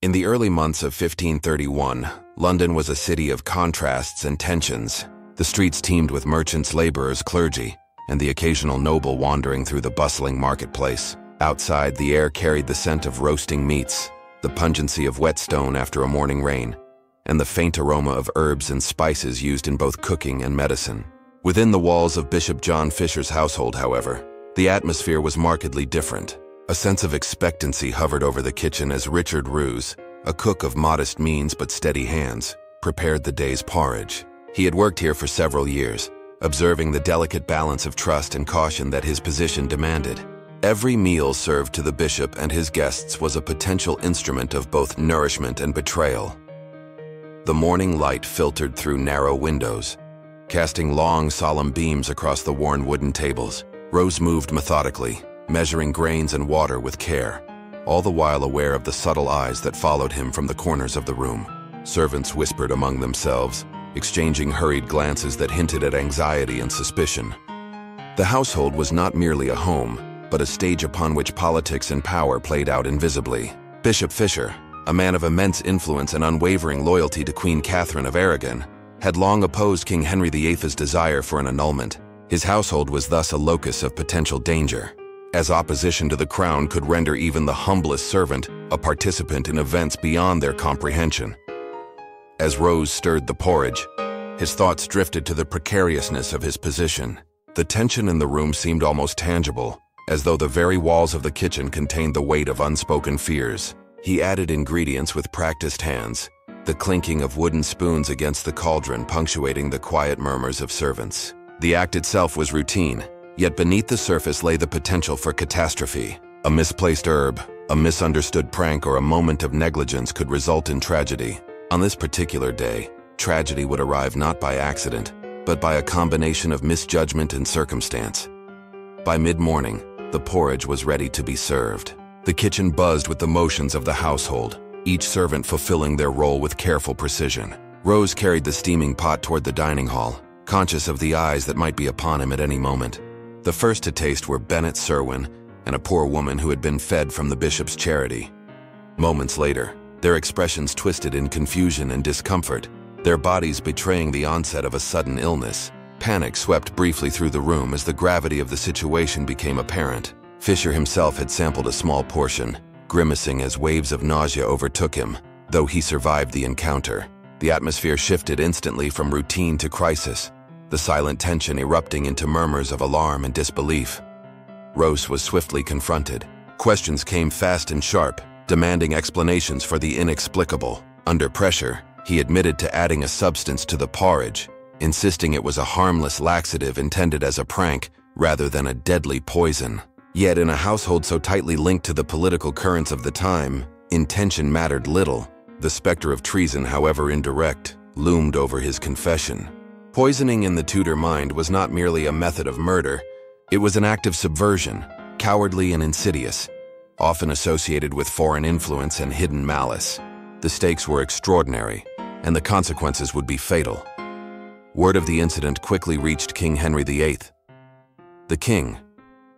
In the early months of 1531, London was a city of contrasts and tensions. The streets teemed with merchants, laborers, clergy, and the occasional noble wandering through the bustling marketplace. Outside, the air carried the scent of roasting meats, the pungency of whetstone after a morning rain, and the faint aroma of herbs and spices used in both cooking and medicine. Within the walls of Bishop John Fisher's household, however, the atmosphere was markedly different. A sense of expectancy hovered over the kitchen as Richard Roose, a cook of modest means but steady hands, prepared the day's porridge. He had worked here for several years, observing the delicate balance of trust and caution that his position demanded. Every meal served to the bishop and his guests was a potential instrument of both nourishment and betrayal. The morning light filtered through narrow windows, casting long, solemn beams across the worn wooden tables. Roose moved methodically, measuring grains and water with care, all the while aware of the subtle eyes that followed him from the corners of the room. Servants whispered among themselves, exchanging hurried glances that hinted at anxiety and suspicion. The household was not merely a home, but a stage upon which politics and power played out invisibly. Bishop Fisher, a man of immense influence and unwavering loyalty to Queen Catherine of Aragon, had long opposed King Henry VIII's desire for an annulment. His household was thus a locus of potential danger, as opposition to the crown could render even the humblest servant a participant in events beyond their comprehension. As Roose stirred the porridge, his thoughts drifted to the precariousness of his position. The tension in the room seemed almost tangible, as though the very walls of the kitchen contained the weight of unspoken fears. He added ingredients with practiced hands, the clinking of wooden spoons against the cauldron punctuating the quiet murmurs of servants. The act itself was routine, yet beneath the surface lay the potential for catastrophe. A misplaced herb, a misunderstood prank, or a moment of negligence could result in tragedy. On this particular day, tragedy would arrive not by accident, but by a combination of misjudgment and circumstance. By mid-morning, the porridge was ready to be served. The kitchen buzzed with the motions of the household, each servant fulfilling their role with careful precision. Roose carried the steaming pot toward the dining hall, conscious of the eyes that might be upon him at any moment. The first to taste were Bennet Serwyn and a poor woman who had been fed from the bishop's charity. Moments later, their expressions twisted in confusion and discomfort, their bodies betraying the onset of a sudden illness. Panic swept briefly through the room as the gravity of the situation became apparent. Fisher himself had sampled a small portion, grimacing as waves of nausea overtook him. Though he survived the encounter, the atmosphere shifted instantly from routine to crisis, the silent tension erupting into murmurs of alarm and disbelief. Roose was swiftly confronted. Questions came fast and sharp, demanding explanations for the inexplicable. Under pressure, he admitted to adding a substance to the porridge, insisting it was a harmless laxative intended as a prank rather than a deadly poison. Yet in a household so tightly linked to the political currents of the time, intention mattered little. The specter of treason, however indirect, loomed over his confession. Poisoning in the Tudor mind was not merely a method of murder, it was an act of subversion, cowardly and insidious, often associated with foreign influence and hidden malice. The stakes were extraordinary, and the consequences would be fatal. Word of the incident quickly reached King Henry VIII. The king,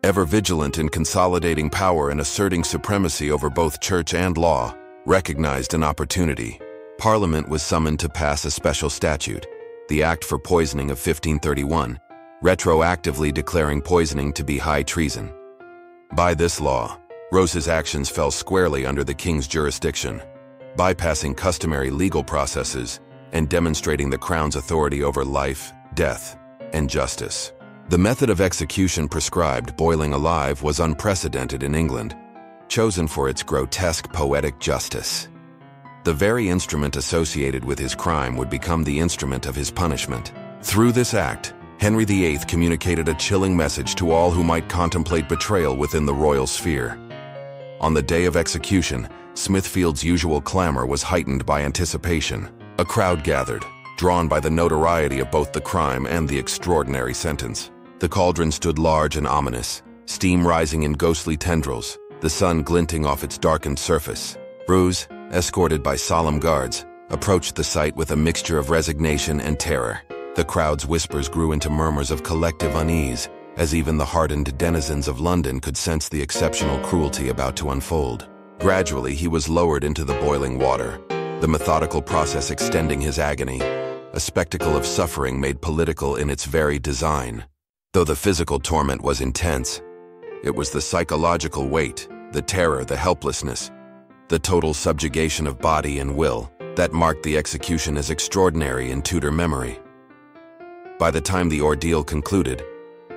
ever vigilant in consolidating power and asserting supremacy over both church and law, recognized an opportunity. Parliament was summoned to pass a special statute, the Act for Poisoning of 1531, retroactively declaring poisoning to be high treason. By this law, Roose's actions fell squarely under the king's jurisdiction, bypassing customary legal processes and demonstrating the crown's authority over life, death, and justice. The method of execution prescribed, boiling alive, was unprecedented in England, chosen for its grotesque poetic justice. The very instrument associated with his crime would become the instrument of his punishment. Through this act, Henry VIII communicated a chilling message to all who might contemplate betrayal within the royal sphere. On the day of execution, Smithfield's usual clamor was heightened by anticipation. A crowd gathered, drawn by the notoriety of both the crime and the extraordinary sentence. The cauldron stood large and ominous, steam rising in ghostly tendrils, the sun glinting off its darkened surface. Roose, escorted by solemn guards, approached the site with a mixture of resignation and terror. The crowd's whispers grew into murmurs of collective unease, as even the hardened denizens of London could sense the exceptional cruelty about to unfold. Gradually, he was lowered into the boiling water, the methodical process extending his agony, a spectacle of suffering made political in its very design. Though the physical torment was intense, it was the psychological weight, the terror, the helplessness, the total subjugation of body and will that marked the execution as extraordinary in Tudor memory. By the time the ordeal concluded,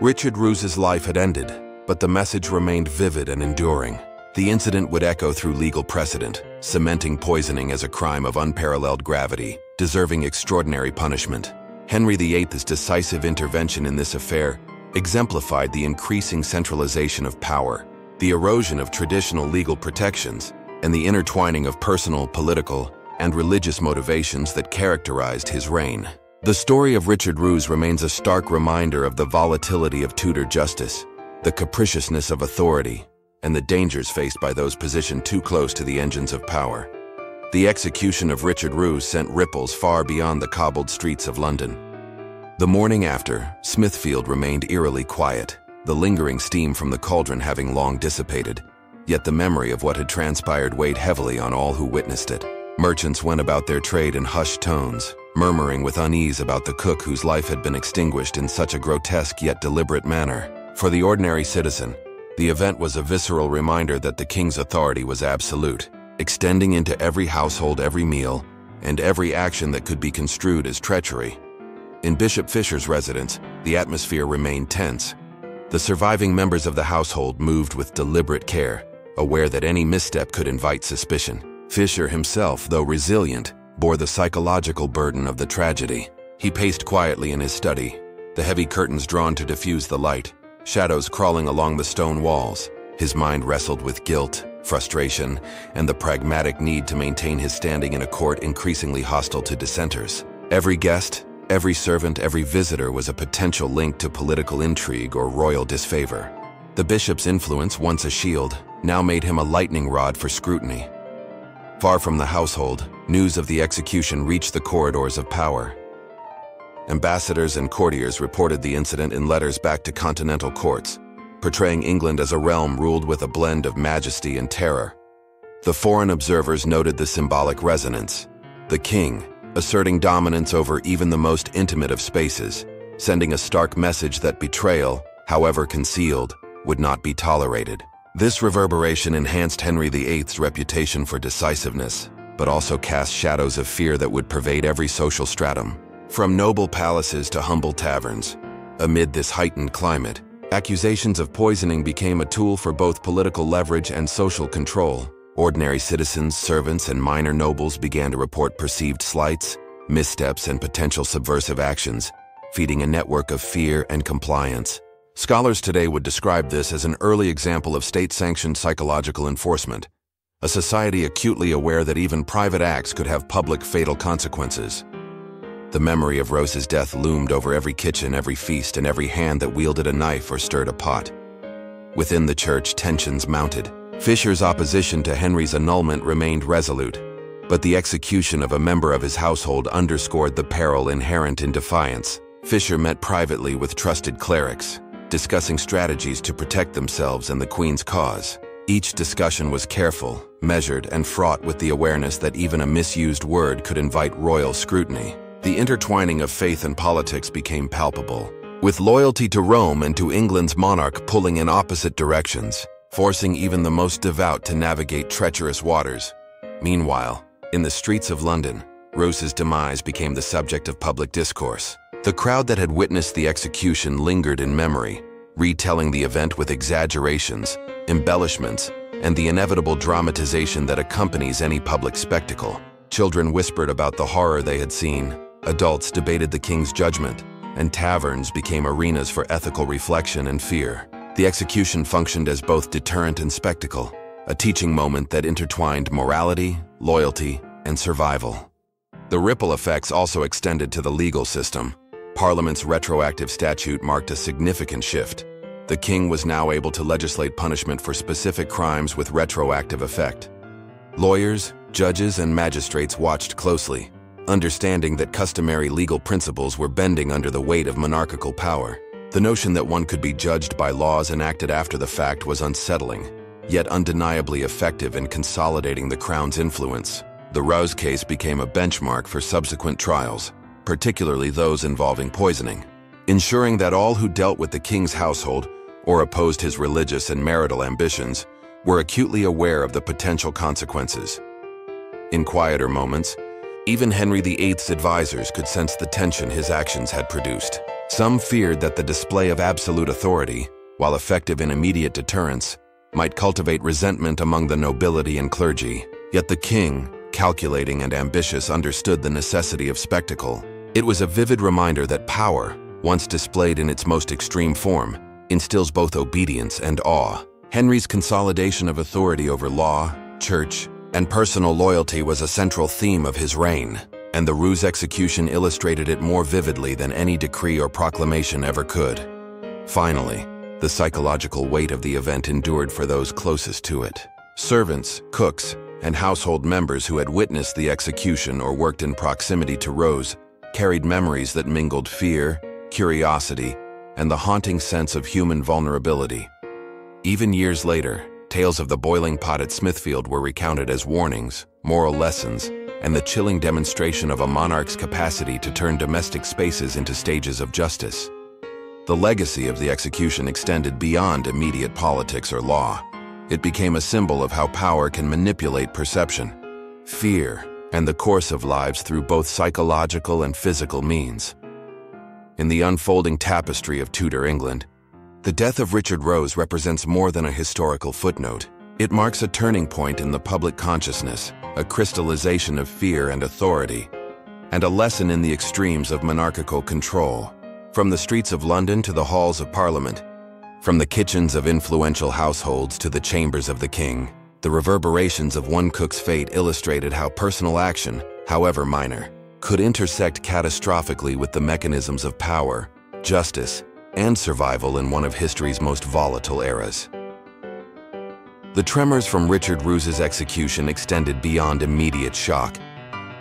Richard Roose's life had ended, but the message remained vivid and enduring. The incident would echo through legal precedent, cementing poisoning as a crime of unparalleled gravity, deserving extraordinary punishment. Henry VIII's decisive intervention in this affair exemplified the increasing centralization of power, the erosion of traditional legal protections, and the intertwining of personal, political, and religious motivations that characterized his reign. The story of Richard Roose remains a stark reminder of the volatility of Tudor justice, the capriciousness of authority, and the dangers faced by those positioned too close to the engines of power. The execution of Richard Roose sent ripples far beyond the cobbled streets of London. The morning after, Smithfield remained eerily quiet, the lingering steam from the cauldron having long dissipated, yet the memory of what had transpired weighed heavily on all who witnessed it. Merchants went about their trade in hushed tones, murmuring with unease about the cook whose life had been extinguished in such a grotesque yet deliberate manner. For the ordinary citizen, the event was a visceral reminder that the king's authority was absolute, extending into every household, every meal, and every action that could be construed as treachery. In Bishop Fisher's residence, the atmosphere remained tense. The surviving members of the household moved with deliberate care, aware that any misstep could invite suspicion. Fisher himself, though resilient, bore the psychological burden of the tragedy. He paced quietly in his study, the heavy curtains drawn to diffuse the light, shadows crawling along the stone walls. His mind wrestled with guilt, frustration, and the pragmatic need to maintain his standing in a court increasingly hostile to dissenters. Every guest, every servant, every visitor was a potential link to political intrigue or royal disfavor. The bishop's influence, once a shield, now made him a lightning rod for scrutiny. Far from the household, news of the execution reached the corridors of power. Ambassadors and courtiers reported the incident in letters back to continental courts, portraying England as a realm ruled with a blend of majesty and terror. The foreign observers noted the symbolic resonance. The king, asserting dominance over even the most intimate of spaces, sending a stark message that betrayal, however concealed, would not be tolerated. This reverberation enhanced Henry VIII's reputation for decisiveness, but also cast shadows of fear that would pervade every social stratum. From noble palaces to humble taverns, amid this heightened climate, accusations of poisoning became a tool for both political leverage and social control. Ordinary citizens, servants, and minor nobles began to report perceived slights, missteps, and potential subversive actions, feeding a network of fear and compliance. Scholars today would describe this as an early example of state-sanctioned psychological enforcement, a society acutely aware that even private acts could have public fatal consequences. The memory of Roose's death loomed over every kitchen, every feast, and every hand that wielded a knife or stirred a pot. Within the church, tensions mounted. Fisher's opposition to Henry's annulment remained resolute, but the execution of a member of his household underscored the peril inherent in defiance. Fisher met privately with trusted clerics, discussing strategies to protect themselves and the Queen's cause. Each discussion was careful, measured, and fraught with the awareness that even a misused word could invite royal scrutiny. The intertwining of faith and politics became palpable, with loyalty to Rome and to England's monarch pulling in opposite directions, forcing even the most devout to navigate treacherous waters. Meanwhile, in the streets of London, Roose's demise became the subject of public discourse. The crowd that had witnessed the execution lingered in memory, retelling the event with exaggerations, embellishments, and the inevitable dramatization that accompanies any public spectacle. Children whispered about the horror they had seen, adults debated the king's judgment, and taverns became arenas for ethical reflection and fear. The execution functioned as both deterrent and spectacle, a teaching moment that intertwined morality, loyalty, and survival. The ripple effects also extended to the legal system. Parliament's retroactive statute marked a significant shift. The king was now able to legislate punishment for specific crimes with retroactive effect. Lawyers, judges, and magistrates watched closely, understanding that customary legal principles were bending under the weight of monarchical power. The notion that one could be judged by laws enacted after the fact was unsettling, yet undeniably effective in consolidating the crown's influence. The Roose case became a benchmark for subsequent trials, particularly those involving poisoning, ensuring that all who dealt with the king's household or opposed his religious and marital ambitions were acutely aware of the potential consequences. In quieter moments, even Henry VIII's advisors could sense the tension his actions had produced. Some feared that the display of absolute authority, while effective in immediate deterrence, might cultivate resentment among the nobility and clergy. Yet the king, calculating and ambitious, understood the necessity of spectacle. It was a vivid reminder that power, once displayed in its most extreme form, instills both obedience and awe. Henry's consolidation of authority over law, church, and personal loyalty was a central theme of his reign, and the Roose execution illustrated it more vividly than any decree or proclamation ever could. Finally, the psychological weight of the event endured for those closest to it. Servants, cooks, and household members who had witnessed the execution or worked in proximity to Roose carried memories that mingled fear, curiosity, and the haunting sense of human vulnerability. Even years later, tales of the boiling pot at Smithfield were recounted as warnings, moral lessons, and the chilling demonstration of a monarch's capacity to turn domestic spaces into stages of justice. The legacy of the execution extended beyond immediate politics or law. It became a symbol of how power can manipulate perception, fear, and the course of lives through both psychological and physical means. In the unfolding tapestry of Tudor England, the death of Richard Roose represents more than a historical footnote. It marks a turning point in the public consciousness, a crystallization of fear and authority, and a lesson in the extremes of monarchical control. From the streets of London to the halls of Parliament, from the kitchens of influential households to the chambers of the king, the reverberations of one cook's fate illustrated how personal action, however minor, could intersect catastrophically with the mechanisms of power, justice, and survival in one of history's most volatile eras. The tremors from Richard Roose's execution extended beyond immediate shock,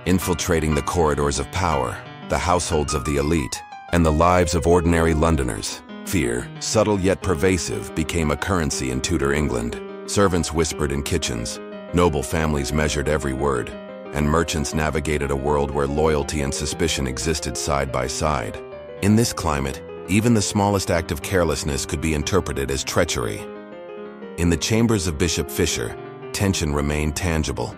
infiltrating the corridors of power, the households of the elite, and the lives of ordinary Londoners. Fear, subtle yet pervasive, became a currency in Tudor England. Servants whispered in kitchens, noble families measured every word, and merchants navigated a world where loyalty and suspicion existed side by side. In this climate, even the smallest act of carelessness could be interpreted as treachery. In the chambers of Bishop Fisher, tension remained tangible.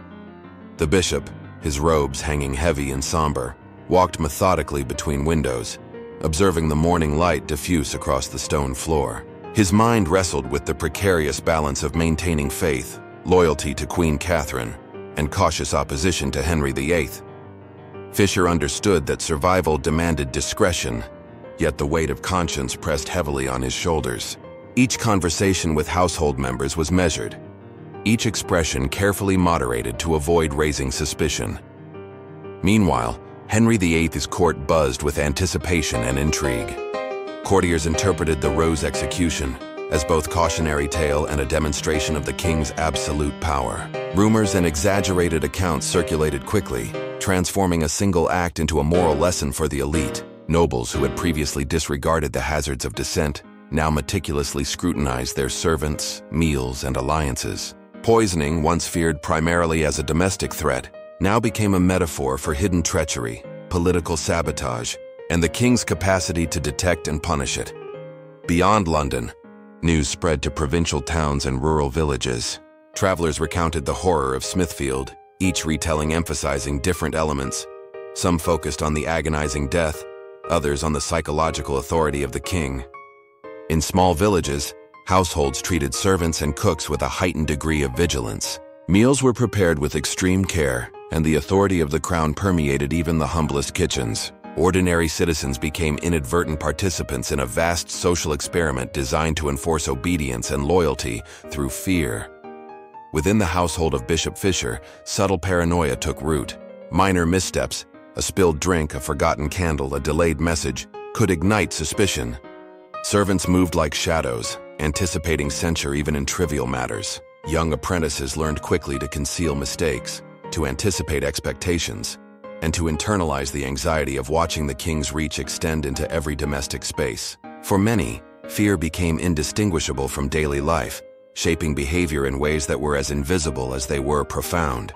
The bishop, his robes hanging heavy and somber, walked methodically between windows, observing the morning light diffuse across the stone floor. His mind wrestled with the precarious balance of maintaining faith, loyalty to Queen Catherine, and cautious opposition to Henry VIII. Fisher understood that survival demanded discretion, yet the weight of conscience pressed heavily on his shoulders. Each conversation with household members was measured, each expression carefully moderated to avoid raising suspicion. Meanwhile, Henry VIII's court buzzed with anticipation and intrigue. Courtiers interpreted the Roose execution as both cautionary tale and a demonstration of the king's absolute power. Rumors and exaggerated accounts circulated quickly, transforming a single act into a moral lesson for the elite. Nobles who had previously disregarded the hazards of dissent now meticulously scrutinized their servants, meals, and alliances. Poisoning, once feared primarily as a domestic threat, now became a metaphor for hidden treachery, political sabotage, and the king's capacity to detect and punish it. Beyond London, news spread to provincial towns and rural villages. Travelers recounted the horror of Smithfield, each retelling emphasizing different elements. Some focused on the agonizing death, others on the psychological authority of the king. In small villages, households treated servants and cooks with a heightened degree of vigilance. Meals were prepared with extreme care, and the authority of the crown permeated even the humblest kitchens. Ordinary citizens became inadvertent participants in a vast social experiment designed to enforce obedience and loyalty through fear. Within the household of Bishop Fisher, subtle paranoia took root. Minor missteps, a spilled drink, a forgotten candle, a delayed message, could ignite suspicion. Servants moved like shadows, anticipating censure even in trivial matters. Young apprentices learned quickly to conceal mistakes, to anticipate expectations, and to internalize the anxiety of watching the king's reach extend into every domestic space. For many, fear became indistinguishable from daily life, shaping behavior in ways that were as invisible as they were profound.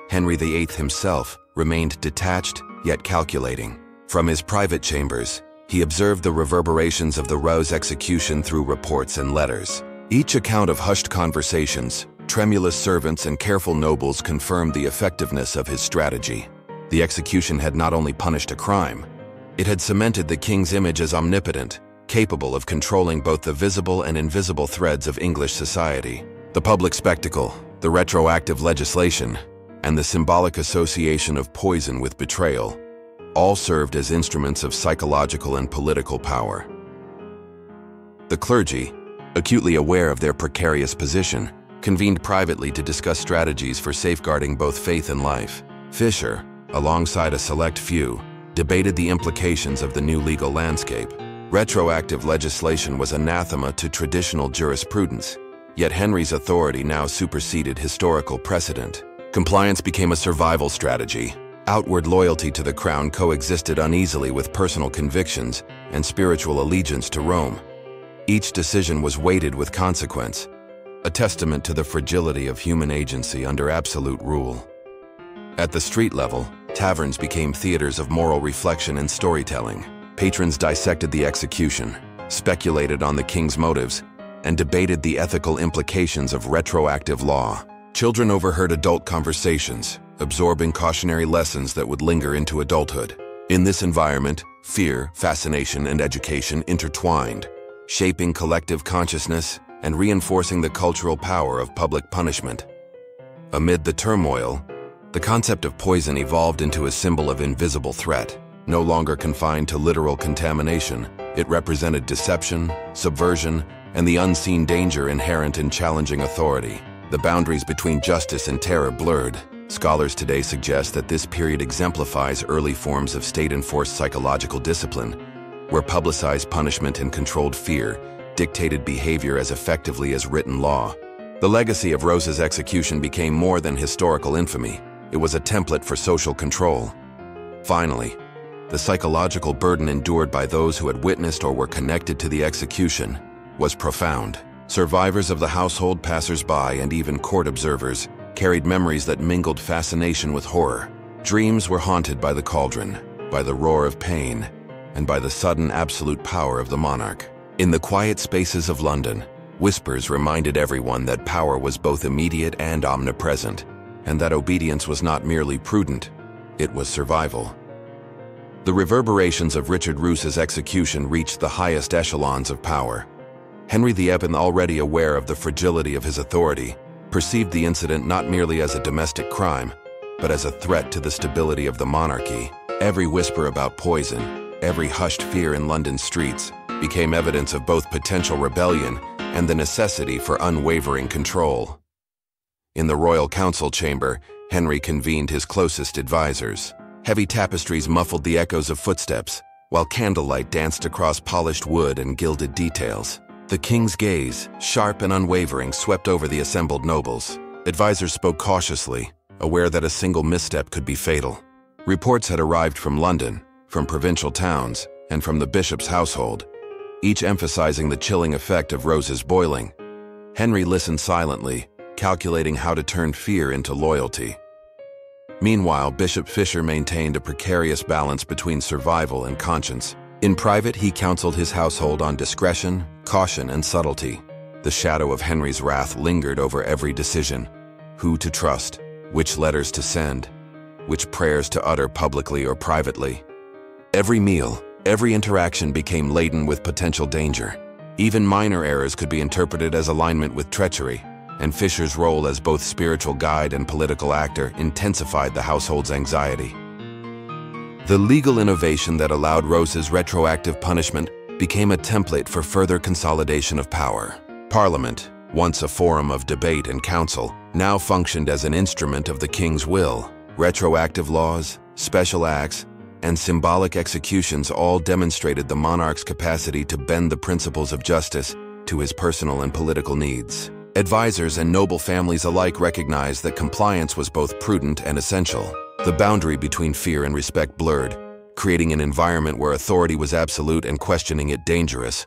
Henry VIII himself remained detached yet calculating. From his private chambers, he observed the reverberations of the Roose execution through reports and letters. Each account of hushed conversations, tremulous servants, and careful nobles confirmed the effectiveness of his strategy. The execution had not only punished a crime, it had cemented the king's image as omnipotent, capable of controlling both the visible and invisible threads of English society. The public spectacle, the retroactive legislation, and the symbolic association of poison with betrayal all served as instruments of psychological and political power. The clergy, acutely aware of their precarious position, convened privately to discuss strategies for safeguarding both faith and life. Fisher, alongside a select few, debated the implications of the new legal landscape. Retroactive legislation was anathema to traditional jurisprudence, yet Henry's authority now superseded historical precedent. Compliance became a survival strategy. Outward loyalty to the crown coexisted uneasily with personal convictions and spiritual allegiance to Rome. Each decision was weighted with consequence, a testament to the fragility of human agency under absolute rule. At the street level, taverns became theaters of moral reflection and storytelling. Patrons dissected the execution, speculated on the king's motives, and debated the ethical implications of retroactive law. Children overheard adult conversations, absorbing cautionary lessons that would linger into adulthood. In this environment, fear, fascination, and education intertwined, shaping collective consciousness and reinforcing the cultural power of public punishment. Amid the turmoil, the concept of poison evolved into a symbol of invisible threat. No longer confined to literal contamination, it represented deception, subversion, and the unseen danger inherent in challenging authority. The boundaries between justice and terror blurred. Scholars today suggest that this period exemplifies early forms of state-enforced psychological discipline, where publicized punishment and controlled fear dictated behavior as effectively as written law. The legacy of Roose's execution became more than historical infamy. It was a template for social control. Finally, the psychological burden endured by those who had witnessed or were connected to the execution was profound. Survivors of the household, passers-by, and even court observers carried memories that mingled fascination with horror. Dreams were haunted by the cauldron, by the roar of pain, and by the sudden absolute power of the monarch. In the quiet spaces of London, whispers reminded everyone that power was both immediate and omnipresent, and that obedience was not merely prudent, it was survival. The reverberations of Richard Roose's execution reached the highest echelons of power. Henry VIII, already aware of the fragility of his authority, perceived the incident not merely as a domestic crime, but as a threat to the stability of the monarchy. Every whisper about poison, every hushed fear in London streets, became evidence of both potential rebellion and the necessity for unwavering control. In the royal council chamber, Henry convened his closest advisors. Heavy tapestries muffled the echoes of footsteps, while candlelight danced across polished wood and gilded details. The king's gaze, sharp and unwavering, swept over the assembled nobles. Advisors spoke cautiously, aware that a single misstep could be fatal. Reports had arrived from London, from provincial towns, and from the bishop's household, each emphasizing the chilling effect of Roose's boiling. Henry listened silently, calculating how to turn fear into loyalty. Meanwhile, Bishop Fisher maintained a precarious balance between survival and conscience. In private, he counseled his household on discretion, caution, and subtlety. The shadow of Henry's wrath lingered over every decision: who to trust, which letters to send, which prayers to utter publicly or privately. Every meal, every interaction became laden with potential danger. Even minor errors could be interpreted as alignment with treachery, and Fisher's role as both spiritual guide and political actor intensified the household's anxiety. The legal innovation that allowed Roose's retroactive punishment became a template for further consolidation of power. Parliament, once a forum of debate and counsel, now functioned as an instrument of the king's will. Retroactive laws, special acts, and symbolic executions all demonstrated the monarch's capacity to bend the principles of justice to his personal and political needs. Advisors and noble families alike recognized that compliance was both prudent and essential. The boundary between fear and respect blurred, creating an environment where authority was absolute and questioning it dangerous.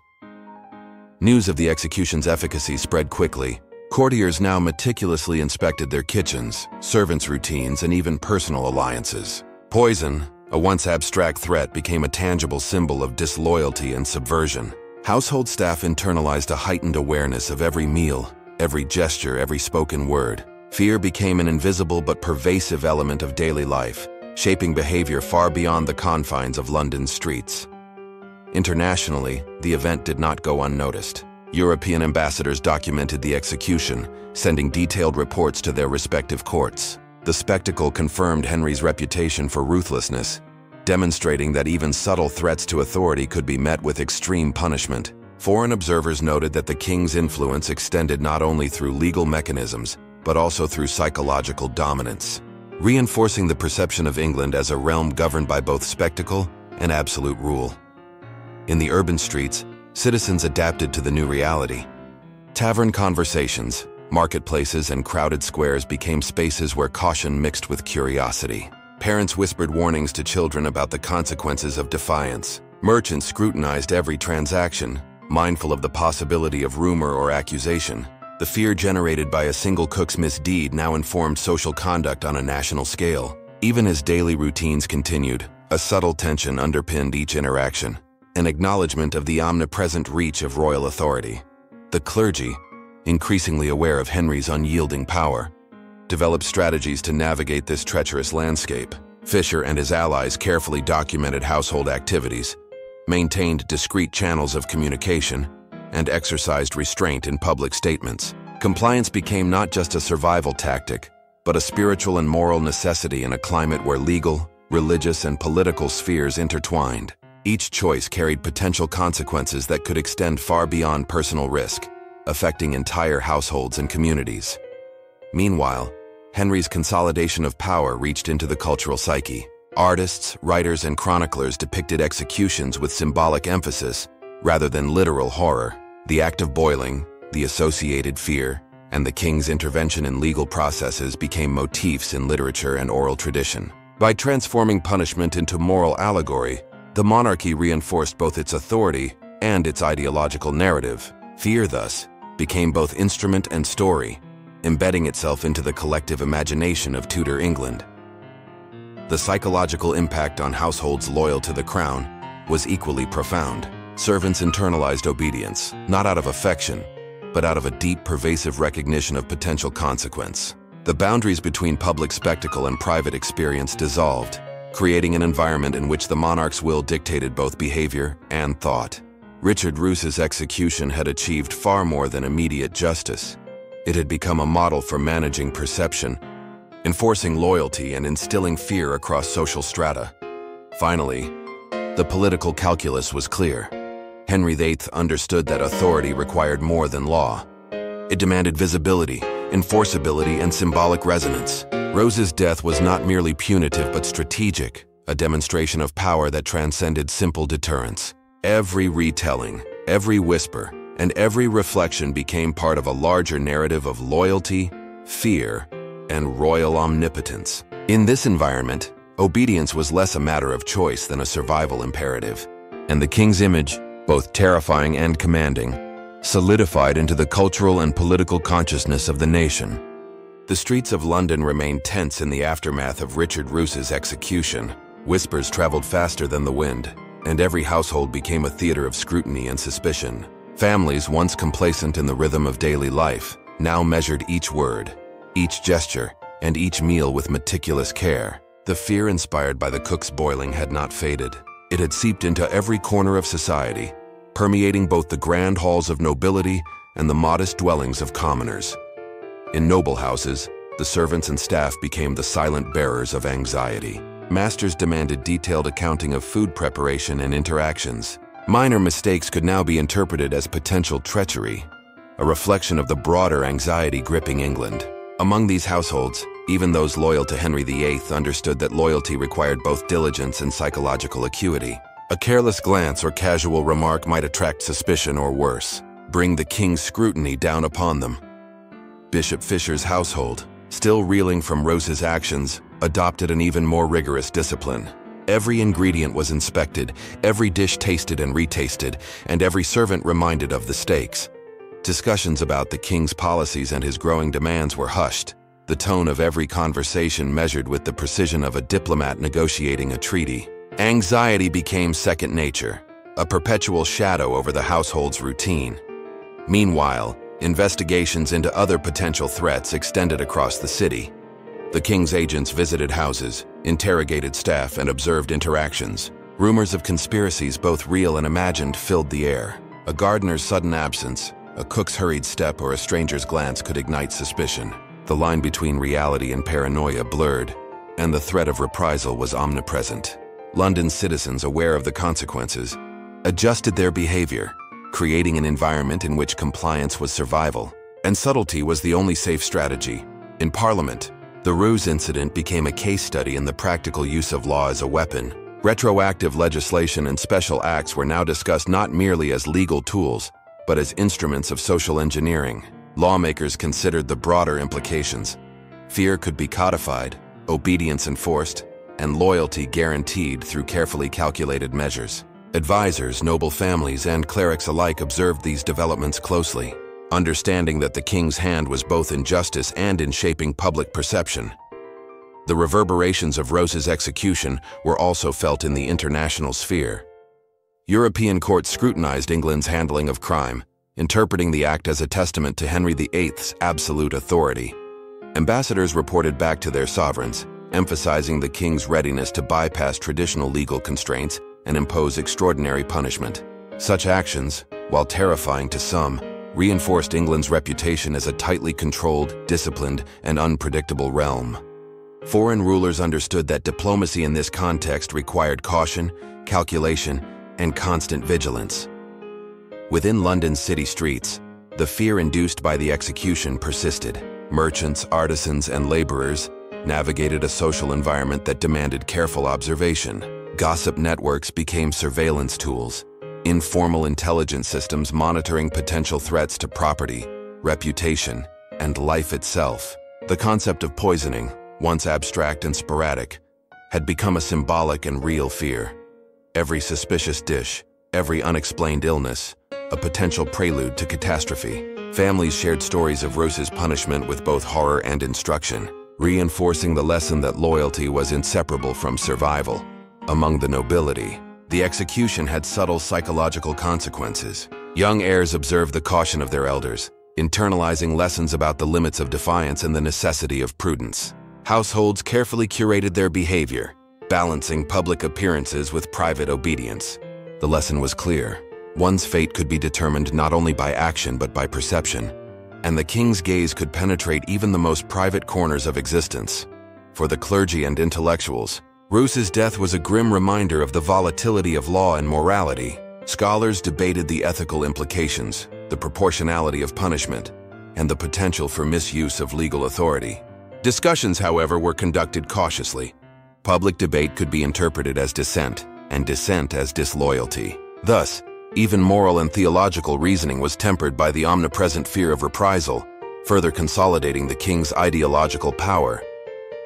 News of the execution's efficacy spread quickly. Courtiers now meticulously inspected their kitchens, servants' routines, and even personal alliances. Poison, a once abstract threat, became a tangible symbol of disloyalty and subversion. Household staff internalized a heightened awareness of every meal, every gesture, every spoken word. Fear became an invisible but pervasive element of daily life, shaping behavior far beyond the confines of London's streets. Internationally, the event did not go unnoticed. European ambassadors documented the execution, sending detailed reports to their respective courts. The spectacle confirmed Henry's reputation for ruthlessness, demonstrating that even subtle threats to authority could be met with extreme punishment. Foreign observers noted that the king's influence extended not only through legal mechanisms, but also through psychological dominance, reinforcing the perception of England as a realm governed by both spectacle and absolute rule. In the urban streets, citizens adapted to the new reality. Tavern conversations, marketplaces, and crowded squares became spaces where caution mixed with curiosity. Parents whispered warnings to children about the consequences of defiance. Merchants scrutinized every transaction, mindful of the possibility of rumor or accusation. The fear generated by a single cook's misdeed now informed social conduct on a national scale. Even as daily routines continued, a subtle tension underpinned each interaction, an acknowledgement of the omnipresent reach of royal authority. The clergy, increasingly aware of Henry's unyielding power, developed strategies to navigate this treacherous landscape. Fisher and his allies carefully documented household activities, maintained discreet channels of communication, and exercised restraint in public statements. Compliance became not just a survival tactic, but a spiritual and moral necessity in a climate where legal, religious, and political spheres intertwined. Each choice carried potential consequences that could extend far beyond personal risk, affecting entire households and communities. Meanwhile, Henry's consolidation of power reached into the cultural psyche. Artists, writers, and chroniclers depicted executions with symbolic emphasis rather than literal horror. The act of boiling, the associated fear, and the king's intervention in legal processes became motifs in literature and oral tradition. By transforming punishment into moral allegory, the monarchy reinforced both its authority and its ideological narrative. Fear, thus, became both instrument and story, embedding itself into the collective imagination of Tudor England. The psychological impact on households loyal to the crown was equally profound. Servants internalized obedience, not out of affection, but out of a deep, pervasive recognition of potential consequence. The boundaries between public spectacle and private experience dissolved, creating an environment in which the monarch's will dictated both behavior and thought. Richard Roose's execution had achieved far more than immediate justice. It had become a model for managing perception, enforcing loyalty, and instilling fear across social strata. Finally, the political calculus was clear. Henry VIII understood that authority required more than law. It demanded visibility, enforceability, and symbolic resonance. Rose's death was not merely punitive but strategic, a demonstration of power that transcended simple deterrence. Every retelling, every whisper, and every reflection became part of a larger narrative of loyalty, fear, and royal omnipotence. In this environment, obedience was less a matter of choice than a survival imperative, and the king's image, both terrifying and commanding, solidified into the cultural and political consciousness of the nation. The streets of London remained tense in the aftermath of Richard Roose's execution. Whispers traveled faster than the wind, and every household became a theater of scrutiny and suspicion. Families, once complacent in the rhythm of daily life, now measured each word, each gesture, and each meal with meticulous care. The fear inspired by the cook's boiling had not faded. It had seeped into every corner of society, permeating both the grand halls of nobility and the modest dwellings of commoners. In noble houses, the servants and staff became the silent bearers of anxiety. Masters demanded detailed accounting of food preparation and interactions. Minor mistakes could now be interpreted as potential treachery, a reflection of the broader anxiety gripping England. Among these households, even those loyal to Henry VIII understood that loyalty required both diligence and psychological acuity. A careless glance or casual remark might attract suspicion or worse, bring the king's scrutiny down upon them. Bishop Fisher's household, still reeling from Rose's actions, adopted an even more rigorous discipline. Every ingredient was inspected, every dish tasted and retasted, and every servant reminded of the stakes. Discussions about the king's policies and his growing demands were hushed, the tone of every conversation measured with the precision of a diplomat negotiating a treaty. Anxiety became second nature, a perpetual shadow over the household's routine. Meanwhile, investigations into other potential threats extended across the city. The king's agents visited houses, interrogated staff, and observed interactions. Rumors of conspiracies, both real and imagined, filled the air. A gardener's sudden absence, a cook's hurried step, or a stranger's glance could ignite suspicion. The line between reality and paranoia blurred, and the threat of reprisal was omnipresent. London's citizens, aware of the consequences, adjusted their behavior, creating an environment in which compliance was survival, and subtlety was the only safe strategy. In Parliament, the Roose incident became a case study in the practical use of law as a weapon. Retroactive legislation and special acts were now discussed not merely as legal tools, but as instruments of social engineering. Lawmakers considered the broader implications. Fear could be codified, obedience enforced, and loyalty guaranteed through carefully calculated measures. Advisors, noble families, and clerics alike observed these developments closely, understanding that the king's hand was both in justice and in shaping public perception. The reverberations of Roose's execution were also felt in the international sphere. European courts scrutinized England's handling of crime, interpreting the act as a testament to Henry VIII's absolute authority. Ambassadors reported back to their sovereigns, emphasizing the king's readiness to bypass traditional legal constraints and impose extraordinary punishment. Such actions, while terrifying to some, reinforced England's reputation as a tightly controlled, disciplined, and unpredictable realm. Foreign rulers understood that diplomacy in this context required caution, calculation, and constant vigilance. Within London's city streets, the fear induced by the execution persisted. Merchants, artisans, and laborers navigated a social environment that demanded careful observation. Gossip networks became surveillance tools, informal intelligence systems monitoring potential threats to property, reputation, and life itself. The concept of poisoning, once abstract and sporadic, had become a symbolic and real fear. Every suspicious dish, every unexplained illness, a potential prelude to catastrophe. Families shared stories of Roose's punishment with both horror and instruction, reinforcing the lesson that loyalty was inseparable from survival. Among the nobility, the execution had subtle psychological consequences. Young heirs observed the caution of their elders, internalizing lessons about the limits of defiance and the necessity of prudence. Households carefully curated their behavior, balancing public appearances with private obedience. The lesson was clear. One's fate could be determined not only by action but by perception, and the king's gaze could penetrate even the most private corners of existence. For the clergy and intellectuals, Roose's death was a grim reminder of the volatility of law and morality. Scholars debated the ethical implications, the proportionality of punishment, and the potential for misuse of legal authority. Discussions, however, were conducted cautiously. Public debate could be interpreted as dissent, and dissent as disloyalty. Thus, even moral and theological reasoning was tempered by the omnipresent fear of reprisal, further consolidating the king's ideological power.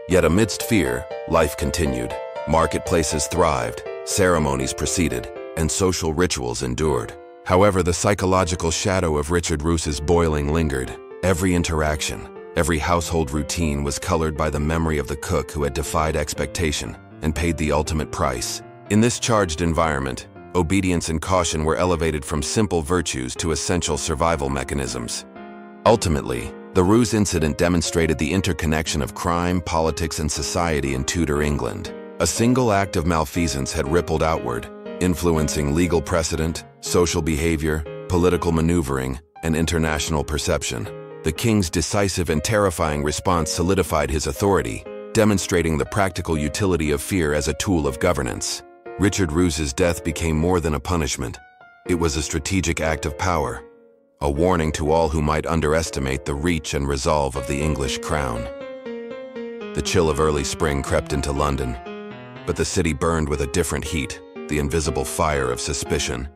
Yet amidst fear, life continued. Marketplaces thrived, ceremonies proceeded, and social rituals endured. However, the psychological shadow of Richard Roose's boiling lingered. Every interaction, every household routine was colored by the memory of the cook who had defied expectation and paid the ultimate price. In this charged environment, obedience and caution were elevated from simple virtues to essential survival mechanisms. Ultimately, the Roose incident demonstrated the interconnection of crime, politics, and society in Tudor England. A single act of malfeasance had rippled outward, influencing legal precedent, social behavior, political maneuvering, and international perception. The king's decisive and terrifying response solidified his authority, demonstrating the practical utility of fear as a tool of governance. Richard Roose's death became more than a punishment. It was a strategic act of power, a warning to all who might underestimate the reach and resolve of the English crown. The chill of early spring crept into London, but the city burned with a different heat, the invisible fire of suspicion.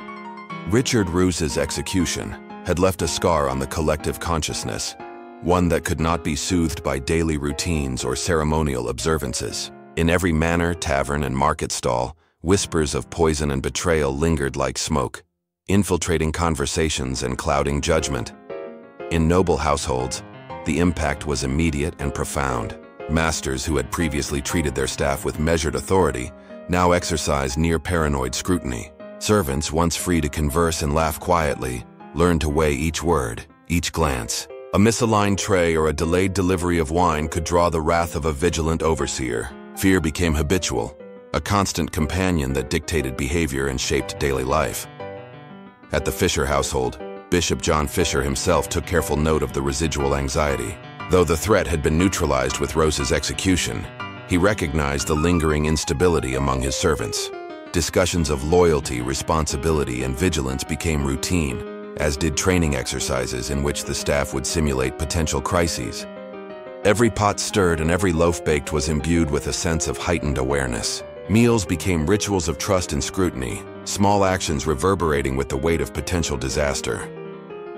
Richard Roose's execution had left a scar on the collective consciousness, one that could not be soothed by daily routines or ceremonial observances. In every manor, tavern, and market stall, whispers of poison and betrayal lingered like smoke, infiltrating conversations and clouding judgment. In noble households, the impact was immediate and profound. Masters who had previously treated their staff with measured authority now exercised near-paranoid scrutiny. Servants, once free to converse and laugh quietly, learned to weigh each word, each glance. A misaligned tray or a delayed delivery of wine could draw the wrath of a vigilant overseer. Fear became habitual, a constant companion that dictated behavior and shaped daily life. At the Fisher household, Bishop John Fisher himself took careful note of the residual anxiety. Though the threat had been neutralized with Rose's execution, he recognized the lingering instability among his servants. Discussions of loyalty, responsibility, and vigilance became routine, as did training exercises in which the staff would simulate potential crises. Every pot stirred and every loaf baked was imbued with a sense of heightened awareness. Meals became rituals of trust and scrutiny, small actions reverberating with the weight of potential disaster.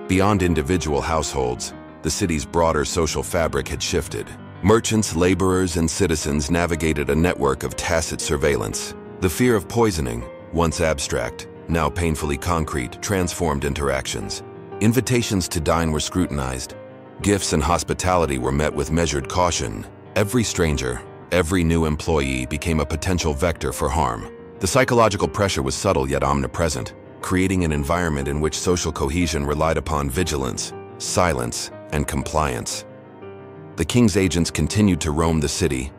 Beyond individual households, the city's broader social fabric had shifted. Merchants, laborers, and citizens navigated a network of tacit surveillance. The fear of poisoning, once abstract, now painfully concrete, transformed interactions. Invitations to dine were scrutinized. Gifts and hospitality were met with measured caution. Every stranger, every new employee became a potential vector for harm. The psychological pressure was subtle yet omnipresent, creating an environment in which social cohesion relied upon vigilance, silence, and compliance. The king's agents continued to roam the city,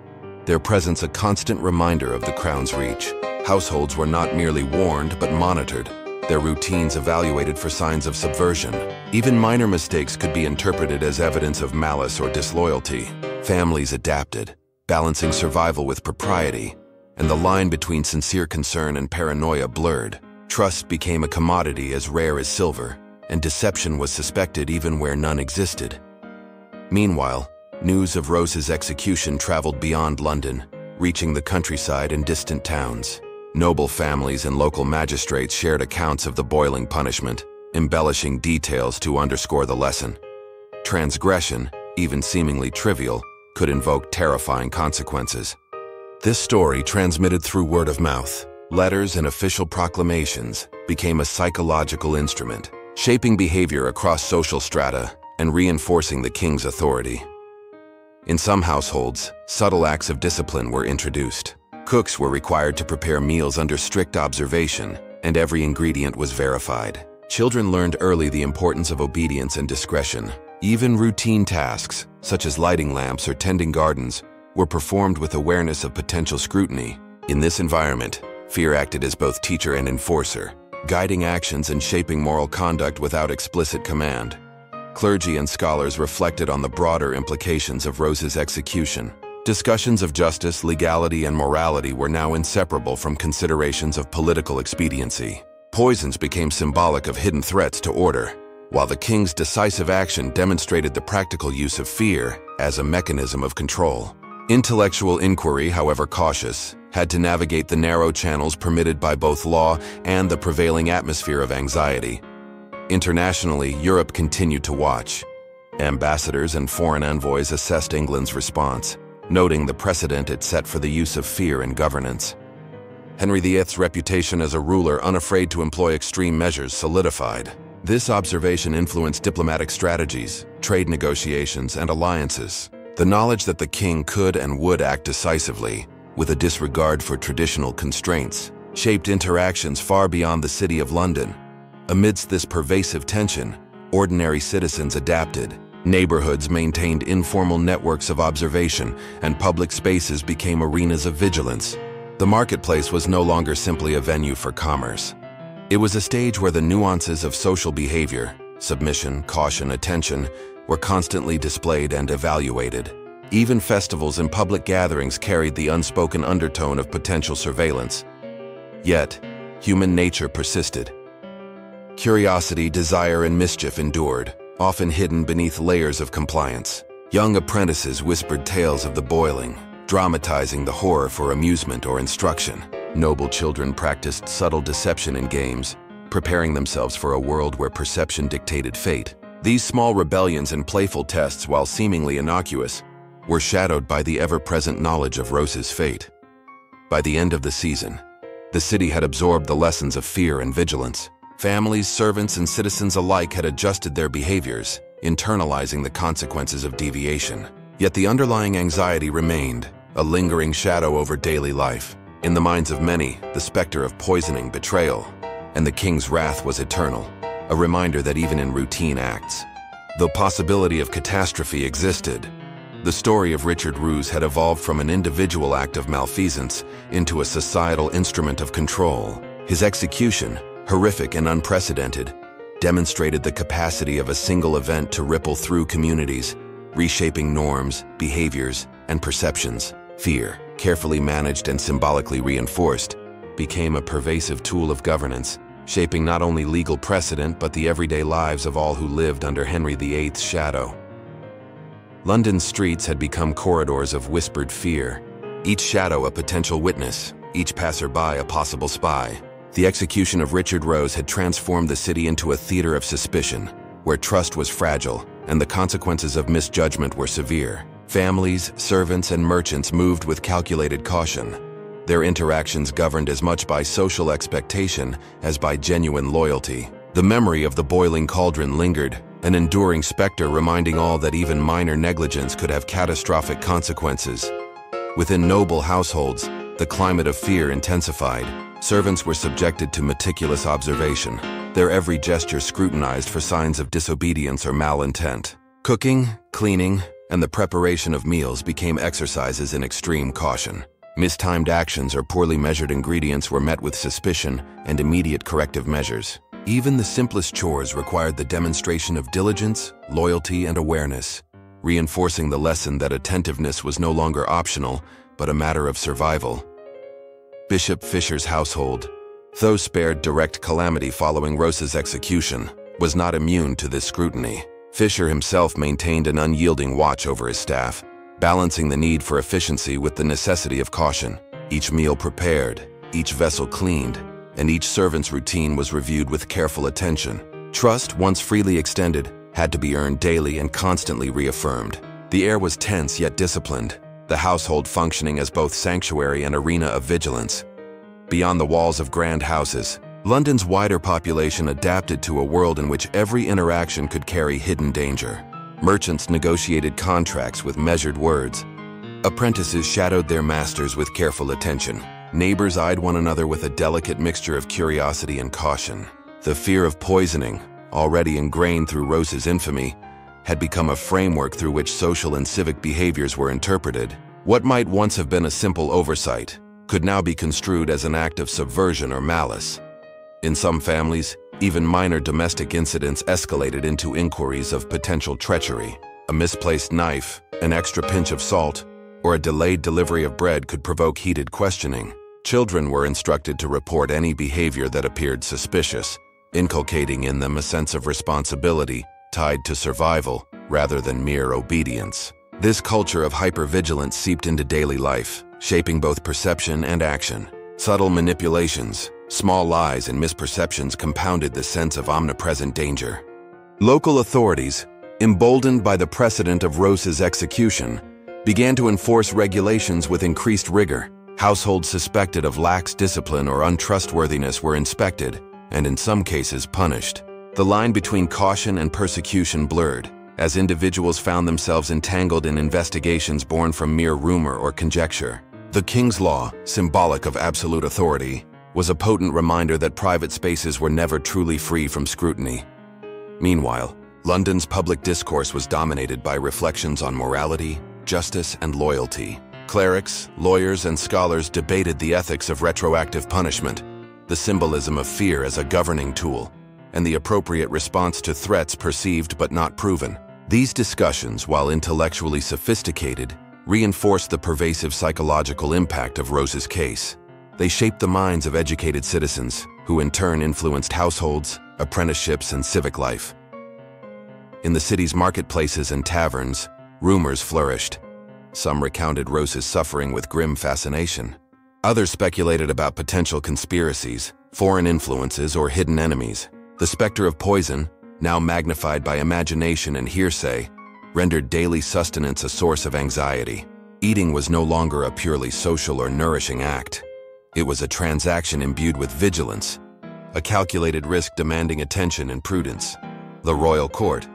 their presence a constant reminder of the crown's reach. Households were not merely warned but monitored, their routines evaluated for signs of subversion. Even minor mistakes could be interpreted as evidence of malice or disloyalty. Families adapted, balancing survival with propriety, and the line between sincere concern and paranoia blurred. Trust became a commodity as rare as silver, and deception was suspected even where none existed. Meanwhile, news of Rose's execution traveled beyond London, reaching the countryside and distant towns. Noble families and local magistrates shared accounts of the boiling punishment, embellishing details to underscore the lesson. Transgression, even seemingly trivial, could invoke terrifying consequences. This story, transmitted through word of mouth, letters, and official proclamations, became a psychological instrument, shaping behavior across social strata and reinforcing the king's authority. In some households, subtle acts of discipline were introduced. Cooks were required to prepare meals under strict observation, and every ingredient was verified. Children learned early the importance of obedience and discretion. Even routine tasks, such as lighting lamps or tending gardens, were performed with awareness of potential scrutiny. In this environment, fear acted as both teacher and enforcer, guiding actions and shaping moral conduct without explicit command. Clergy and scholars reflected on the broader implications of Rose's execution. Discussions of justice, legality, and morality were now inseparable from considerations of political expediency. Poisons became symbolic of hidden threats to order, while the king's decisive action demonstrated the practical use of fear as a mechanism of control. Intellectual inquiry, however cautious, had to navigate the narrow channels permitted by both law and the prevailing atmosphere of anxiety. Internationally, Europe continued to watch. Ambassadors and foreign envoys assessed England's response, noting the precedent it set for the use of fear in governance. Henry VIII's reputation as a ruler unafraid to employ extreme measures solidified. This observation influenced diplomatic strategies, trade negotiations, and alliances. The knowledge that the king could and would act decisively, with a disregard for traditional constraints, shaped interactions far beyond the city of London. Amidst this pervasive tension, ordinary citizens adapted. Neighborhoods maintained informal networks of observation, and public spaces became arenas of vigilance. The marketplace was no longer simply a venue for commerce. It was a stage where the nuances of social behavior, submission, caution, attention, were constantly displayed and evaluated. Even festivals and public gatherings carried the unspoken undertone of potential surveillance. Yet, human nature persisted. Curiosity, desire, and mischief endured, often hidden beneath layers of compliance. Young apprentices whispered tales of the boiling, dramatizing the horror for amusement or instruction. Noble children practiced subtle deception in games, preparing themselves for a world where perception dictated fate. These small rebellions and playful tests, while seemingly innocuous, were shadowed by the ever-present knowledge of Rose's fate. By the end of the season, the city had absorbed the lessons of fear and vigilance. Families, servants, and citizens alike had adjusted their behaviors, internalizing the consequences of deviation. Yet the underlying anxiety remained, a lingering shadow over daily life. In the minds of many, the specter of poisoning, betrayal, and the king's wrath was eternal, a reminder that even in routine acts, the possibility of catastrophe existed. The story of Richard Roose had evolved from an individual act of malfeasance into a societal instrument of control. His execution, horrific and unprecedented, demonstrated the capacity of a single event to ripple through communities, reshaping norms, behaviors, and perceptions. Fear, carefully managed and symbolically reinforced, became a pervasive tool of governance, shaping not only legal precedent but the everyday lives of all who lived under Henry VIII's shadow. London's streets had become corridors of whispered fear, each shadow a potential witness, each passerby a possible spy. The execution of Richard Roose had transformed the city into a theater of suspicion, where trust was fragile and the consequences of misjudgment were severe. Families, servants, and merchants moved with calculated caution, their interactions governed as much by social expectation as by genuine loyalty. The memory of the boiling cauldron lingered, an enduring specter reminding all that even minor negligence could have catastrophic consequences. Within noble households, the climate of fear intensified. Servants were subjected to meticulous observation, their every gesture scrutinized for signs of disobedience or malintent. Cooking, cleaning, and the preparation of meals became exercises in extreme caution. Mistimed actions or poorly measured ingredients were met with suspicion and immediate corrective measures. Even the simplest chores required the demonstration of diligence, loyalty, and awareness, reinforcing the lesson that attentiveness was no longer optional, but a matter of survival. Bishop Fisher's household, though spared direct calamity following Rose's execution, was not immune to this scrutiny. Fisher himself maintained an unyielding watch over his staff, balancing the need for efficiency with the necessity of caution. Each meal prepared, each vessel cleaned, and each servant's routine was reviewed with careful attention. Trust, once freely extended, had to be earned daily and constantly reaffirmed. The air was tense yet disciplined, the household functioning as both sanctuary and arena of vigilance. Beyond the walls of grand houses, London's wider population adapted to a world in which every interaction could carry hidden danger. Merchants negotiated contracts with measured words. Apprentices shadowed their masters with careful attention. Neighbors eyed one another with a delicate mixture of curiosity and caution. The fear of poisoning, already ingrained through Rose's infamy, had become a framework through which social and civic behaviors were interpreted. What might once have been a simple oversight could now be construed as an act of subversion or malice. In some families, even minor domestic incidents escalated into inquiries of potential treachery. A misplaced knife, an extra pinch of salt, or a delayed delivery of bread could provoke heated questioning. Children were instructed to report any behavior that appeared suspicious, inculcating in them a sense of responsibility tied to survival rather than mere obedience. This culture of hypervigilance seeped into daily life, shaping both perception and action. Subtle manipulations, small lies, and misperceptions compounded the sense of omnipresent danger. Local authorities, emboldened by the precedent of Rose's execution, began to enforce regulations with increased rigor. Households suspected of lax discipline or untrustworthiness were inspected, and in some cases punished. The line between caution and persecution blurred, as individuals found themselves entangled in investigations born from mere rumor or conjecture. The King's Law, symbolic of absolute authority, was a potent reminder that private spaces were never truly free from scrutiny. Meanwhile, London's public discourse was dominated by reflections on morality, justice, and loyalty. Clerics, lawyers, and scholars debated the ethics of retroactive punishment, the symbolism of fear as a governing tool, and the appropriate response to threats perceived but not proven. These discussions, while intellectually sophisticated, reinforced the pervasive psychological impact of Rose's case. They shaped the minds of educated citizens, who in turn influenced households, apprenticeships, and civic life. In the city's marketplaces and taverns, rumors flourished. Some recounted Rose's suffering with grim fascination. Others speculated about potential conspiracies, foreign influences, or hidden enemies. The specter of poison, now magnified by imagination and hearsay, rendered daily sustenance a source of anxiety. Eating was no longer a purely social or nourishing act. It was a transaction imbued with vigilance, a calculated risk demanding attention and prudence. The royal court,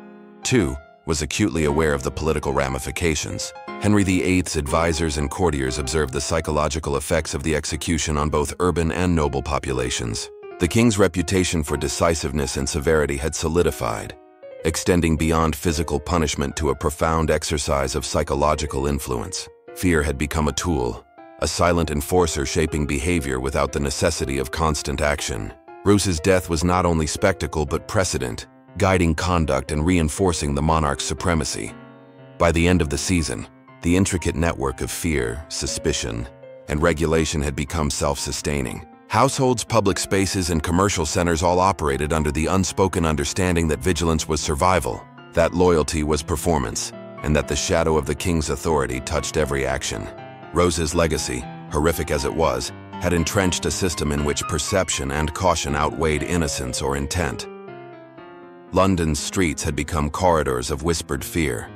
too, was acutely aware of the political ramifications. Henry VIII's advisors and courtiers observed the psychological effects of the execution on both urban and noble populations. The king's reputation for decisiveness and severity had solidified, extending beyond physical punishment to a profound exercise of psychological influence. Fear had become a tool, a silent enforcer shaping behavior without the necessity of constant action. Roose's death was not only spectacle but precedent, guiding conduct and reinforcing the monarch's supremacy. By the end of the season, the intricate network of fear, suspicion, and regulation had become self-sustaining. Households, public spaces, and commercial centers all operated under the unspoken understanding that vigilance was survival, that loyalty was performance, and that the shadow of the king's authority touched every action. Rose's legacy, horrific as it was, had entrenched a system in which perception and caution outweighed innocence or intent. London's streets had become corridors of whispered fear,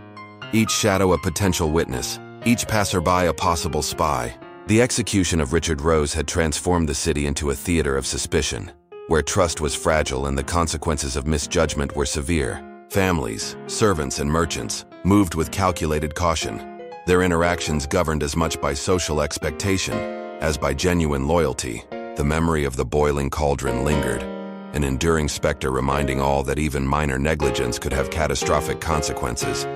each shadow a potential witness, each passerby a possible spy. The execution of Richard Roose had transformed the city into a theater of suspicion, where trust was fragile and the consequences of misjudgment were severe. Families, servants, and merchants moved with calculated caution, their interactions governed as much by social expectation as by genuine loyalty. The memory of the boiling cauldron lingered, an enduring specter reminding all that even minor negligence could have catastrophic consequences.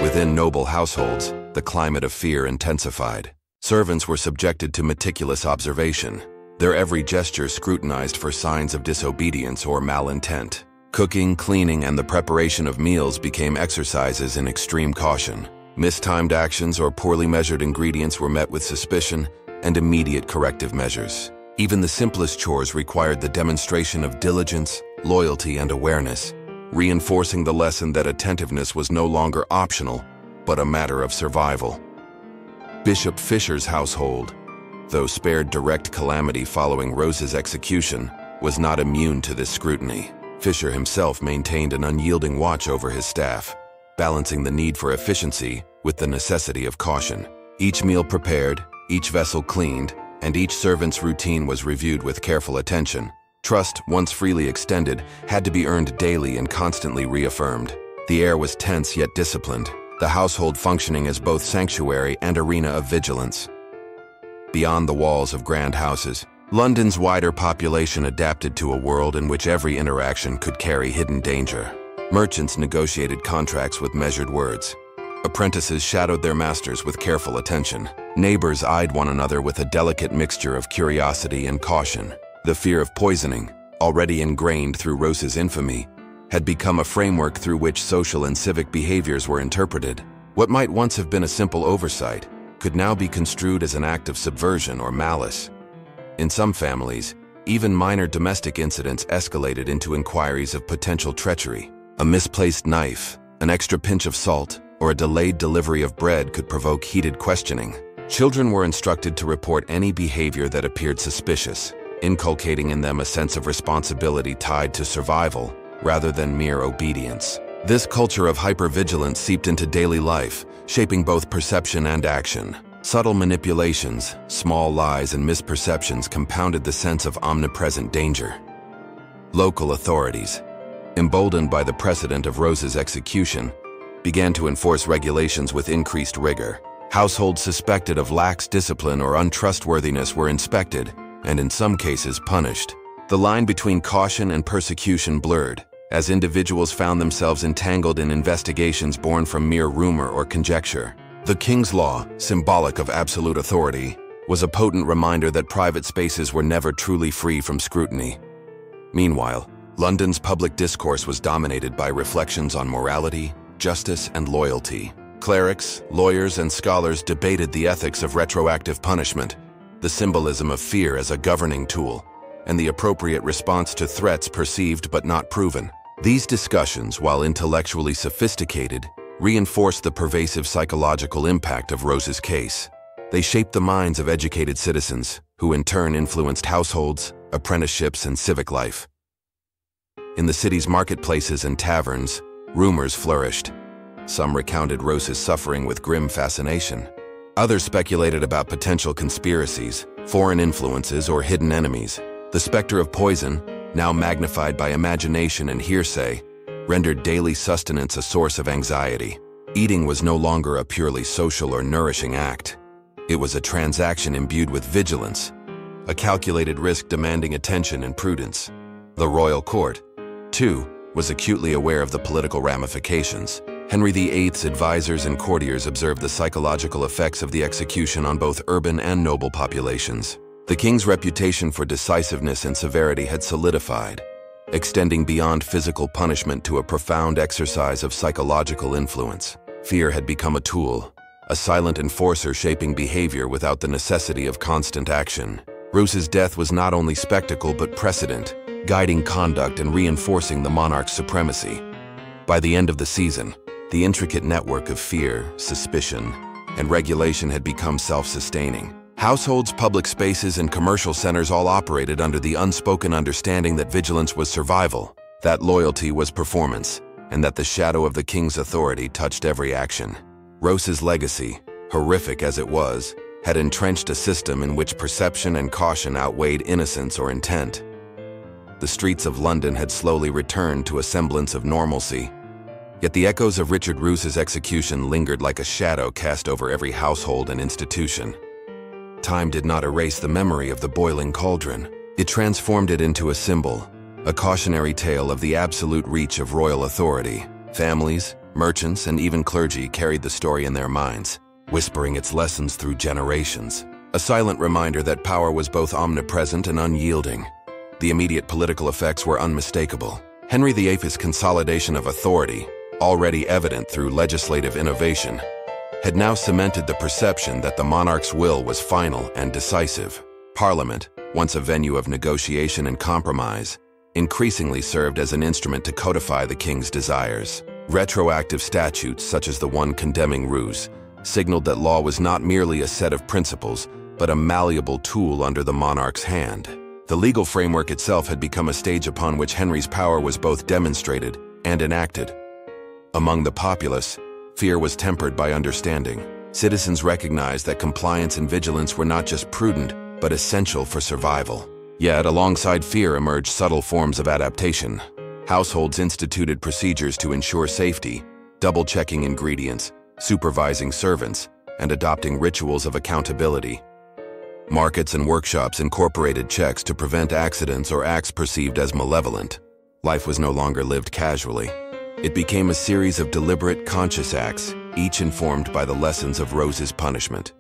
Within noble households, the climate of fear intensified. Servants were subjected to meticulous observation, their every gesture scrutinized for signs of disobedience or malintent. Cooking, cleaning, and the preparation of meals became exercises in extreme caution. Mistimed actions or poorly measured ingredients were met with suspicion and immediate corrective measures. Even the simplest chores required the demonstration of diligence, loyalty, and awareness, reinforcing the lesson that attentiveness was no longer optional, but a matter of survival. Bishop Fisher's household, though spared direct calamity following Rose's execution, was not immune to this scrutiny. Fisher himself maintained an unyielding watch over his staff, balancing the need for efficiency with the necessity of caution. Each meal prepared, each vessel cleaned, and each servant's routine was reviewed with careful attention. Trust, once freely extended, had to be earned daily and constantly reaffirmed. The air was tense yet disciplined, the household functioning as both sanctuary and arena of vigilance. Beyond the walls of grand houses, London's wider population adapted to a world in which every interaction could carry hidden danger. Merchants negotiated contracts with measured words. Apprentices shadowed their masters with careful attention. Neighbors eyed one another with a delicate mixture of curiosity and caution. The fear of poisoning, already ingrained through Rose's infamy, had become a framework through which social and civic behaviors were interpreted. What might once have been a simple oversight could now be construed as an act of subversion or malice. In some families, even minor domestic incidents escalated into inquiries of potential treachery. A misplaced knife, an extra pinch of salt, or a delayed delivery of bread could provoke heated questioning. Children were instructed to report any behavior that appeared suspicious, inculcating in them a sense of responsibility tied to survival rather than mere obedience. This culture of hypervigilance seeped into daily life, shaping both perception and action. Subtle manipulations, small lies, and misperceptions compounded the sense of omnipresent danger. Local authorities, emboldened by the precedent of Rose's execution, began to enforce regulations with increased rigor. Households suspected of lax discipline or untrustworthiness were inspected, and in some cases punished. The line between caution and persecution blurred, as individuals found themselves entangled in investigations born from mere rumor or conjecture. The King's Law, symbolic of absolute authority, was a potent reminder that private spaces were never truly free from scrutiny. Meanwhile, London's public discourse was dominated by reflections on morality, justice, and loyalty. Clerics, lawyers, and scholars debated the ethics of retroactive punishment, the symbolism of fear as a governing tool, and the appropriate response to threats perceived but not proven. These discussions, while intellectually sophisticated, reinforced the pervasive psychological impact of Rose's case. They shaped the minds of educated citizens, who in turn influenced households, apprenticeships, and civic life. In the city's marketplaces and taverns, rumors flourished. Some recounted Roose's suffering with grim fascination. Others speculated about potential conspiracies, foreign influences, or hidden enemies. The specter of poison, now magnified by imagination and hearsay, rendered daily sustenance a source of anxiety. Eating was no longer a purely social or nourishing act. It was a transaction imbued with vigilance, a calculated risk demanding attention and prudence. The royal court, too, was acutely aware of the political ramifications. Henry VIII's advisors and courtiers observed the psychological effects of the execution on both urban and noble populations. The king's reputation for decisiveness and severity had solidified, extending beyond physical punishment to a profound exercise of psychological influence. Fear had become a tool, a silent enforcer shaping behavior without the necessity of constant action. Roose's death was not only spectacle but precedent, guiding conduct and reinforcing the monarch's supremacy. By the end of the season, the intricate network of fear, suspicion, and regulation had become self-sustaining. Households, public spaces, and commercial centers all operated under the unspoken understanding that vigilance was survival, that loyalty was performance, and that the shadow of the king's authority touched every action. Roose's legacy, horrific as it was, had entrenched a system in which perception and caution outweighed innocence or intent. The streets of London had slowly returned to a semblance of normalcy, yet the echoes of Richard Roose's execution lingered like a shadow cast over every household and institution. Time did not erase the memory of the boiling cauldron. It transformed it into a symbol, a cautionary tale of the absolute reach of royal authority. Families, merchants, and even clergy carried the story in their minds, whispering its lessons through generations. A silent reminder that power was both omnipresent and unyielding. The immediate political effects were unmistakable. Henry VIII's consolidation of authority, already evident through legislative innovation, had now cemented the perception that the monarch's will was final and decisive. Parliament, once a venue of negotiation and compromise, increasingly served as an instrument to codify the king's desires. Retroactive statutes, such as the one condemning Roose, signaled that law was not merely a set of principles, but a malleable tool under the monarch's hand. The legal framework itself had become a stage upon which Henry's power was both demonstrated and enacted. Among the populace, fear was tempered by understanding. Citizens recognized that compliance and vigilance were not just prudent, but essential for survival. Yet, alongside fear emerged subtle forms of adaptation. Households instituted procedures to ensure safety, double-checking ingredients, supervising servants, and adopting rituals of accountability. Markets and workshops incorporated checks to prevent accidents or acts perceived as malevolent. Life was no longer lived casually. It became a series of deliberate, conscious acts, each informed by the lessons of Roose's punishment.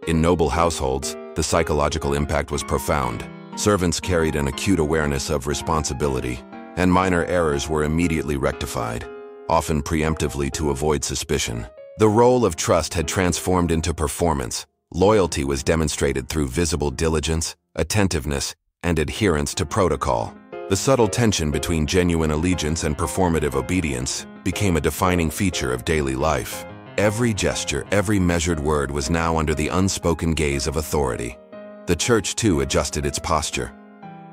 In noble households, the psychological impact was profound. Servants carried an acute awareness of responsibility, and minor errors were immediately rectified, often preemptively to avoid suspicion. The role of trust had transformed into performance. Loyalty was demonstrated through visible diligence, attentiveness, and adherence to protocol. The subtle tension between genuine allegiance and performative obedience became a defining feature of daily life. Every gesture, every measured word was now under the unspoken gaze of authority. The church, too, adjusted its posture.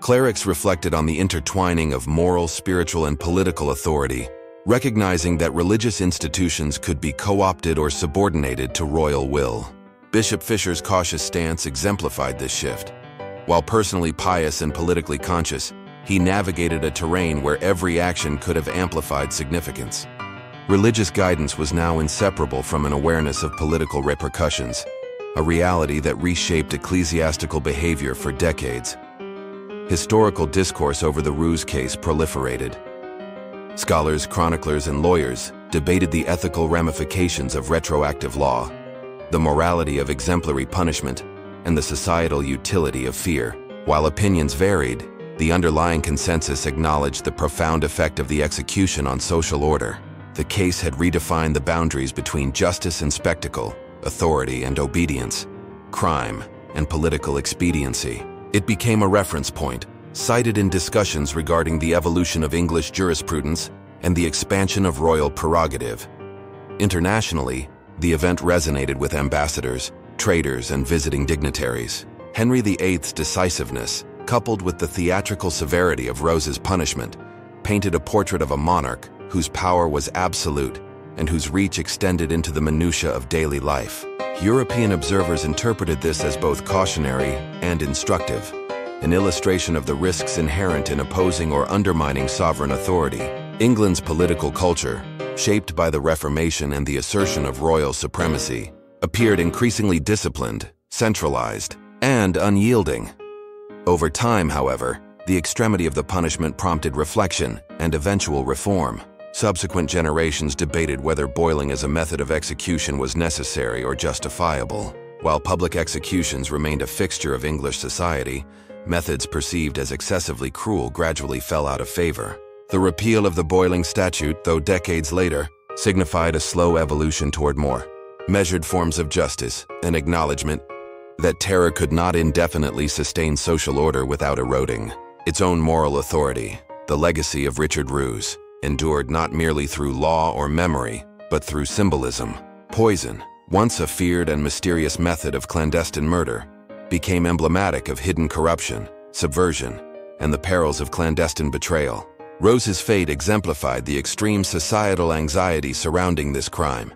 Clerics reflected on the intertwining of moral, spiritual, and political authority, recognizing that religious institutions could be co-opted or subordinated to royal will. Bishop Fisher's cautious stance exemplified this shift. While personally pious and politically conscious, he navigated a terrain where every action could have amplified significance. Religious guidance was now inseparable from an awareness of political repercussions, a reality that reshaped ecclesiastical behavior for decades. Historical discourse over the Roose case proliferated. Scholars, chroniclers, and lawyers debated the ethical ramifications of retroactive law, the morality of exemplary punishment, and the societal utility of fear. While opinions varied, the underlying consensus acknowledged the profound effect of the execution on social order. The case had redefined the boundaries between justice and spectacle, authority and obedience, crime and political expediency. It became a reference point, cited in discussions regarding the evolution of English jurisprudence and the expansion of royal prerogative. Internationally, the event resonated with ambassadors, traders, and visiting dignitaries. Henry VIII's decisiveness, coupled with the theatrical severity of Roose's punishment, painted a portrait of a monarch whose power was absolute, and whose reach extended into the minutiae of daily life. European observers interpreted this as both cautionary and instructive, an illustration of the risks inherent in opposing or undermining sovereign authority. England's political culture, shaped by the Reformation and the assertion of royal supremacy, appeared increasingly disciplined, centralized, and unyielding. Over time, however, the extremity of the punishment prompted reflection and eventual reform. Subsequent generations debated whether boiling as a method of execution was necessary or justifiable. While public executions remained a fixture of English society, methods perceived as excessively cruel gradually fell out of favor. The repeal of the boiling statute, though decades later, signified a slow evolution toward more measured forms of justice, an acknowledgement that terror could not indefinitely sustain social order without eroding its own moral authority. The legacy of Richard Roose endured not merely through law or memory, but through symbolism. Poison, once a feared and mysterious method of clandestine murder, became emblematic of hidden corruption, subversion, and the perils of clandestine betrayal. Roose's fate exemplified the extreme societal anxiety surrounding this crime,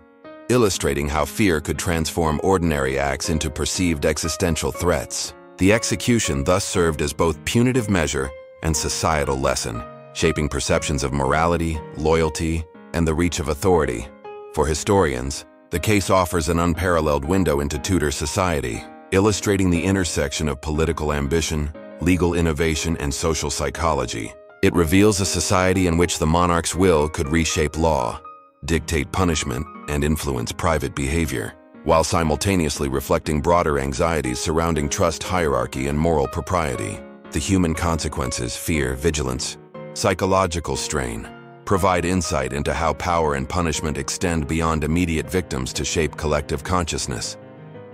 illustrating how fear could transform ordinary acts into perceived existential threats. The execution thus served as both punitive measure and societal lesson, shaping perceptions of morality, loyalty, and the reach of authority. For historians, the case offers an unparalleled window into Tudor society, illustrating the intersection of political ambition, legal innovation, and social psychology. It reveals a society in which the monarch's will could reshape law, dictate punishment, and influence private behavior, while simultaneously reflecting broader anxieties surrounding trust hierarchy and moral propriety. The human consequences, fear, vigilance, psychological strain, provide insight into how power and punishment extend beyond immediate victims to shape collective consciousness.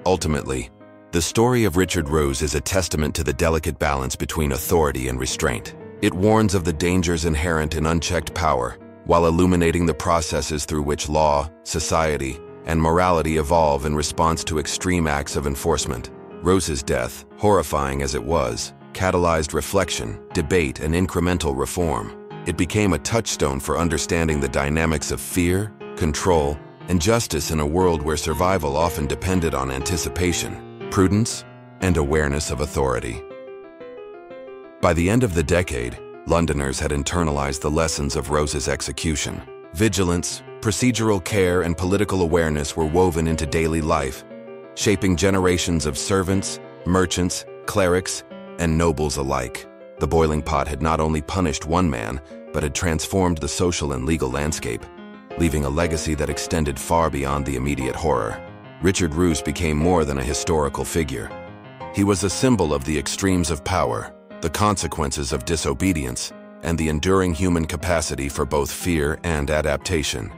Ultimately, the story of Richard Roose is a testament to the delicate balance between authority and restraint. It warns of the dangers inherent in unchecked power, while illuminating the processes through which law, society, and morality evolve in response to extreme acts of enforcement. Roose's death, horrifying as it was, catalyzed reflection, debate, and incremental reform. It became a touchstone for understanding the dynamics of fear, control, and justice in a world where survival often depended on anticipation, prudence, and awareness of authority. By the end of the decade, Londoners had internalized the lessons of Roose's execution. Vigilance, procedural care, and political awareness were woven into daily life, shaping generations of servants, merchants, clerics, and nobles alike. The boiling pot had not only punished one man, but had transformed the social and legal landscape, leaving a legacy that extended far beyond the immediate horror. Richard Roose became more than a historical figure. He was a symbol of the extremes of power, the consequences of disobedience, and the enduring human capacity for both fear and adaptation.